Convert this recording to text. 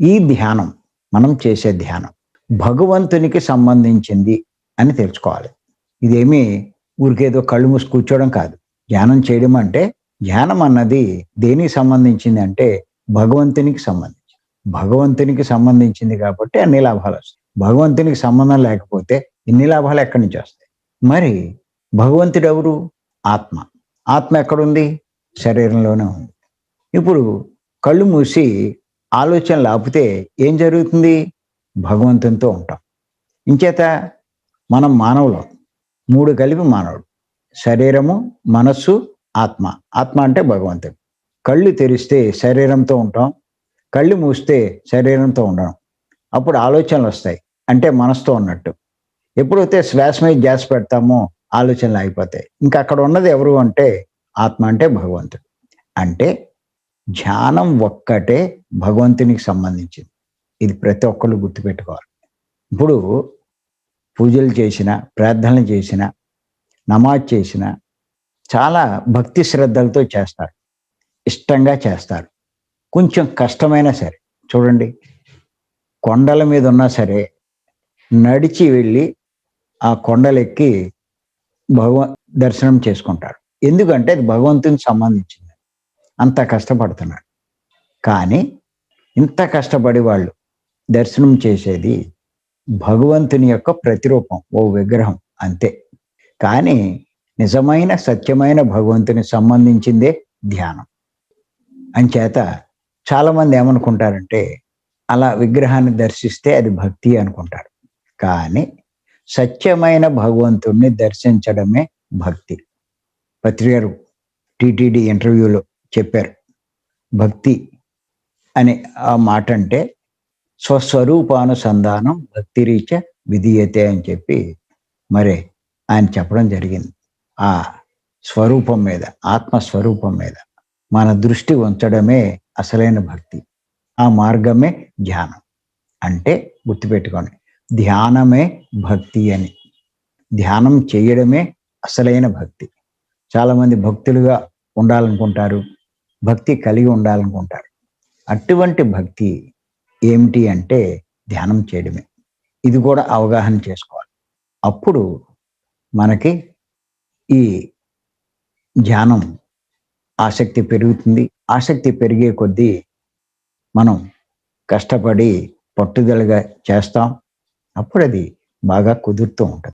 ఈ ధ్యానం మనం చేసే ధ్యానం భగవంతునికి సంబంధించింది అని తెలుసుకోవాలి. ఇదేమీ ఊరికేదో కళ్ళు మూసి కూర్చోవడం కాదు. ధ్యానం చేయడం అంటే ధ్యానం అన్నది దేనికి సంబంధించింది అంటే భగవంతునికి సంబంధించింది. భగవంతునికి సంబంధించింది కాబట్టి అన్ని లాభాలు వస్తాయి. భగవంతునికి సంబంధం లేకపోతే ఇన్ని లాభాలు ఎక్కడి నుంచి వస్తాయి? మరి భగవంతుడు ఎవరు? ఆత్మ. ఆత్మ ఎక్కడుంది? శరీరంలోనే ఉంది. ఇప్పుడు కళ్ళు మూసి ఆలోచనలు ఆపితే ఏం జరుగుతుంది? భగవంతునితో ఉంటాం. ఇంచేత మనం మానవులం. 3 కలిపి మానవుడు. శరీరము, మనస్సు, ఆత్మ. ఆత్మ అంటే భగవంతుడు. కళ్ళు తెరిస్తే శరీరంతో ఉంటాం. కళ్ళు మూస్తే శరీరంతో ఉండడం. అప్పుడు ఆలోచనలు వస్తాయి. అంటే మనసుతో ఉన్నట్టు. ఎప్పుడైతే శ్వాస మీద ధ్యాస పెడతామో ఆలోచనలు ఆగిపోతాయి. ఇంకా అక్కడ ఉన్నది ఎవరు అంటే ఆత్మ అంటే భగవంతుడు. అంటే ధ్యానం ఒక్కటే భగవంతునికి సంబంధించింది. ఇది ప్రతి ఒక్కళ్ళు గుర్తుపెట్టుకోవాలి. ఇప్పుడు పూజలు చేసిన, ప్రార్థనలు చేసిన, నమాజ్ చేసిన చాలా భక్తి శ్రద్ధలతో చేస్తారు. ఇష్టంగా చేస్తారు. కొంచెం కష్టమైనా సరే చూడండి, కొండల మీద ఉన్నా సరే నడిచి వెళ్ళి ఆ కొండలెక్కి దర్శనం చేసుకుంటారు. ఎందుకంటే అది భగవంతునికి సంబంధించింది. అంత కష్టపడుతున్నారు. కానీ ఇంత కష్టపడి వాళ్ళు దర్శనం చేసేది భగవంతుని యొక్క ప్రతిరూపం, ఓ విగ్రహం అంతే. కానీ నిజమైన సత్యమైన భగవంతుని సంబంధించిందే ధ్యానం. అంచేత చాలామంది ఏమనుకుంటారంటే అలా విగ్రహాన్ని దర్శిస్తే అది భక్తి అనుకుంటారు. కానీ సత్యమైన భగవంతుణ్ణి దర్శించడమే భక్తి. పత్రిగారు టిటిడి ఇంటర్వ్యూలో చెప్పారు. భక్తి అనే ఆ మాట అంటే స్వస్వరూపానుసంధానం భక్తిరీత్యా విధీయతే అని చెప్పి మరి ఆయన చెప్పడం జరిగింది. ఆ స్వరూపం మీద, ఆత్మస్వరూపం మీద మన దృష్టి ఉంచడమే అసలైన భక్తి. ఆ మార్గమే ధ్యానం. అంటే గుర్తుపెట్టుకోండి, ధ్యానమే భక్తి అని. ధ్యానం చేయడమే అసలైన భక్తి. చాలామంది భక్తులుగా ఉండాలనుకుంటారు, భక్తి కలిగి ఉండాలనుకుంటారు. అటువంటి భక్తి ఏమిటి అంటే ధ్యానం చేయడమే. ఇది కూడా అవగాహన చేసుకోవాలి. అప్పుడు మనకి ఈ ధ్యానం ఆసక్తి పెరుగుతుంది. ఆసక్తి పెరిగే కొద్దీ మనం కష్టపడి పట్టుదలగా చేస్తాం. అప్పుడు అది బాగా కుదురుతూ ఉంటుంది.